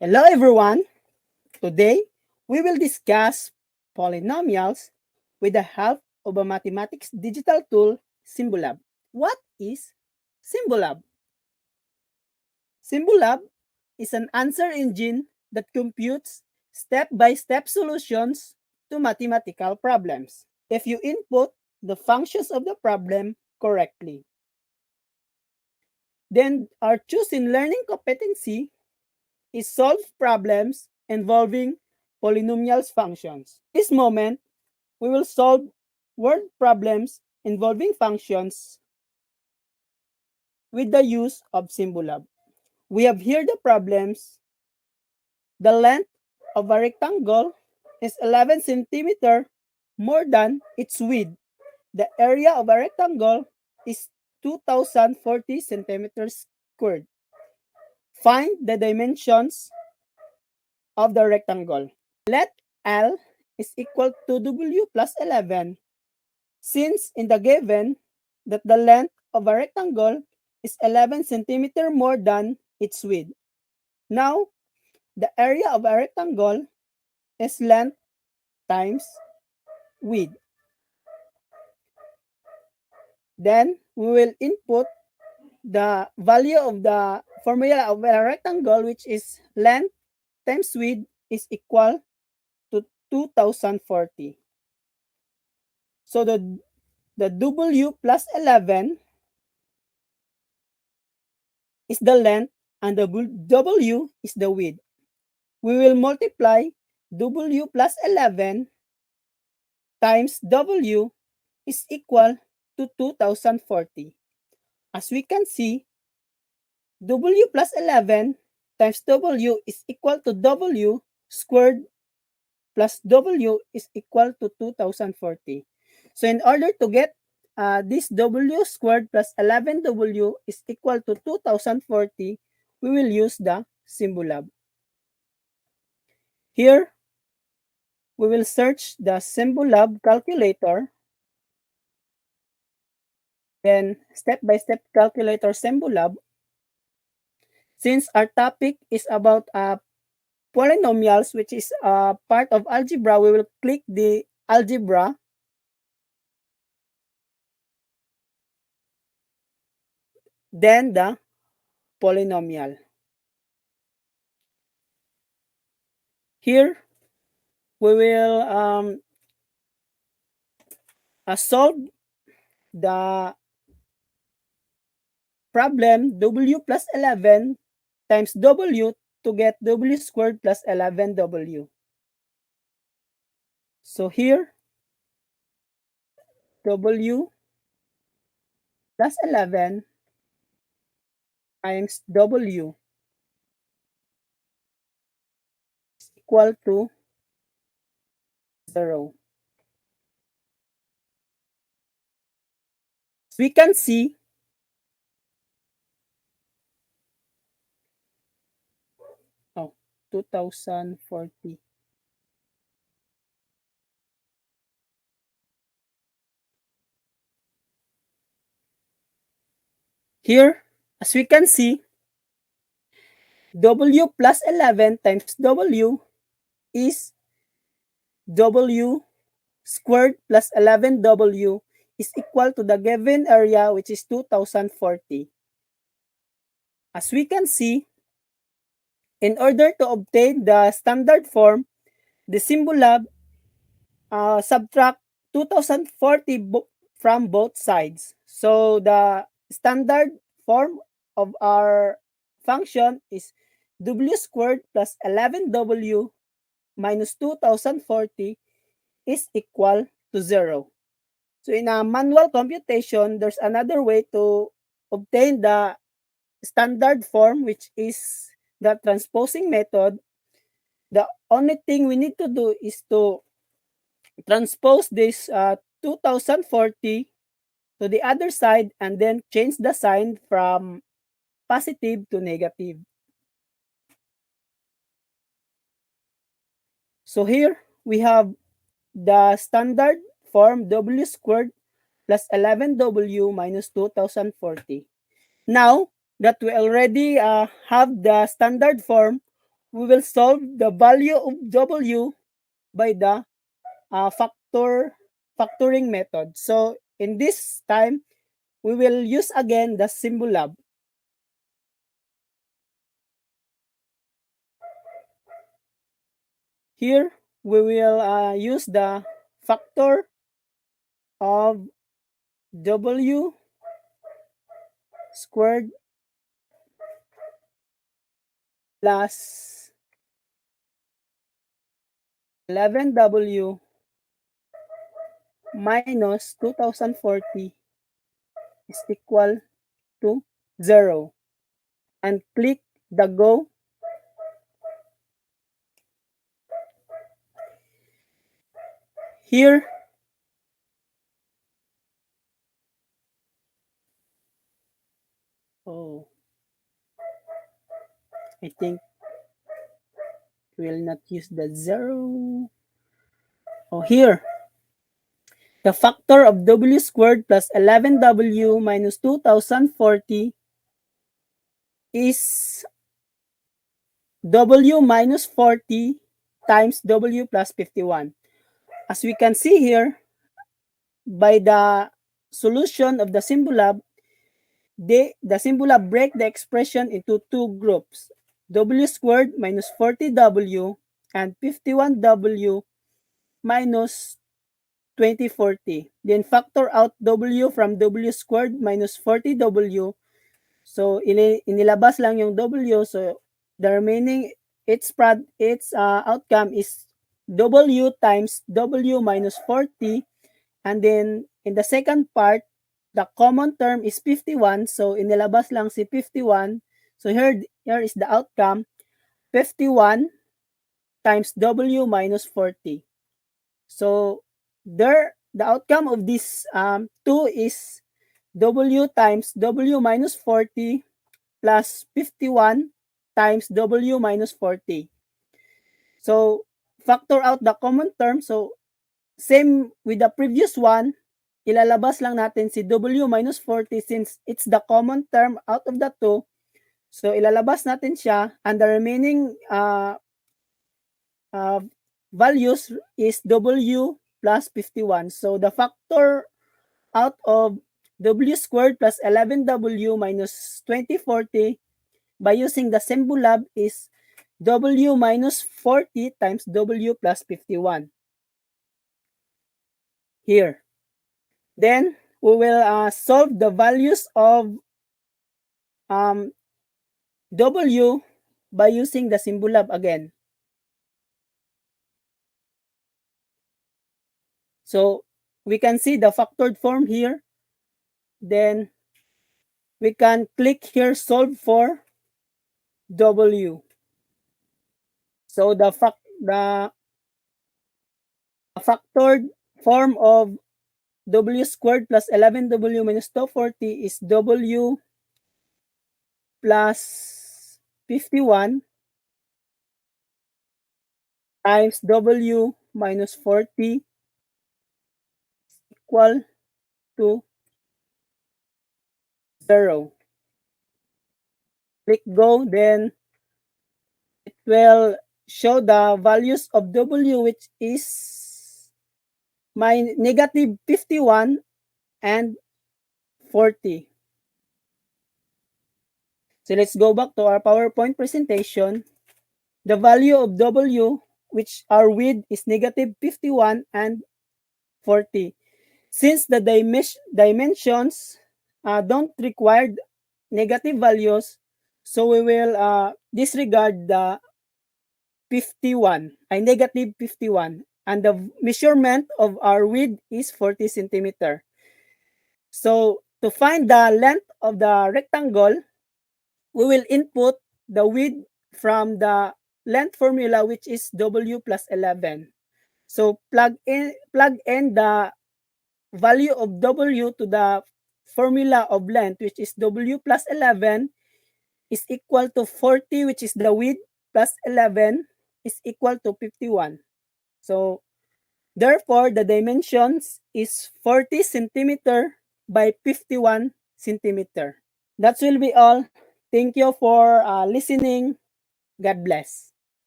Hello everyone! Today, we will discuss polynomials with the help of a mathematics digital tool, Symbolab. What is Symbolab? Symbolab is an answer engine that computes step-by-step solutions to mathematical problems if you input the functions of the problem correctly. Then our chosen learning competency is solve problems involving polynomials functions. This moment, we will solve word problems involving functions with the use of Symbolab. We have here the problems. The length of a rectangle is 11 centimeter more than its width. The area of a rectangle is 2040 centimeters squared. Find the dimensions of the rectangle. Let L is equal to W plus 11, since in the given that the length of a rectangle is 11 centimeter more than its width. Now, the area of a rectangle is length times width. Then, we will input the value of the formula of a rectangle, which is length times width is equal to 2040. So the W plus 11 is the length and the W is the width. We will multiply W plus 11 times W is equal to 2040. As we can see, W plus 11 times W is equal to W squared plus W is equal to 2040. So in order to get this W squared plus 11W is equal to 2040, we will use the Symbolab. Here, we will search the Symbolab calculator. Then, step-by-step calculator Symbolab. Since our topic is about polynomials, which is part of algebra, we will click the algebra. Then the polynomial. Here, we will solve the problem W plus 11 times W to get W squared plus 11W. So here, W plus 11 times W is equal to 0. So we can see 2040. Here, as we can see, W plus 11 times W is W squared plus 11W is equal to the given area, which is 2040. As we can see, in order to obtain the standard form, the Symbolab subtract 2040 from both sides. So the standard form of our function is W squared plus 11W minus 2040 is equal to 0. So in a manual computation, there's another way to obtain the standard form, which is the transposing method. The only thing we need to do is to transpose this 2040 to the other side and then change the sign from positive to negative. So here we have the standard form W squared plus 11W minus 2040. Now that we already have the standard form, we will solve the value of W by the factoring method. So in this time, we will use again the Symbolab. Here, we will use the factor of W squared plus 11W minus 2040 is equal to 0. And click the go. Here, oh, I think we will not use the 0. Oh, here, the factor of W squared plus 11W minus 2040 is W minus 40 times W plus 51. As we can see here, by the solution of the Symbolab, the Symbolab break the expression into two groups, W squared minus 40W and 51W minus 2040. Then factor out W from W squared minus 40W. So inilabas lang yung W. So the remaining its outcome is W times W minus 40. And then in the second part, the common term is 51. So inilabas lang si 51. So here is the outcome, 51 times W minus 40. So there, the outcome of this 2 is W times W minus 40 plus 51 times W minus 40. So factor out the common term. So same with the previous one, ilalabas lang natin si W minus 40 since it's the common term out of the two. So ilalabas natin siya, and the remaining values is W plus 51. So the factor out of W squared plus 11W minus 2040 by using the Symbolab is W minus 40 times W plus 51. Here. Then we will solve the values of W by using the Symbolab again. So we can see the factored form here. Then we can click here solve for W. So the factored form of W squared plus 11W minus 240 is W plus 51 times W minus 40 equal to 0. Click go, then it will show the values of W, which is negative 51 and 40. So let's go back to our PowerPoint presentation. The value of W, which are width, is negative 51 and 40. Since the dimensions don't require negative values, so we will disregard the 51, negative 51. And the measurement of our width is 40 centimeter. So to find the length of the rectangle, we will input the width from the length formula, which is W plus 11. So plug in the value of W to the formula of length, which is W plus 11 is equal to 40, which is the width, plus 11 is equal to 51. So therefore, the dimensions is 40 centimeter by 51 centimeter. That will be all. Thank you for listening. God bless.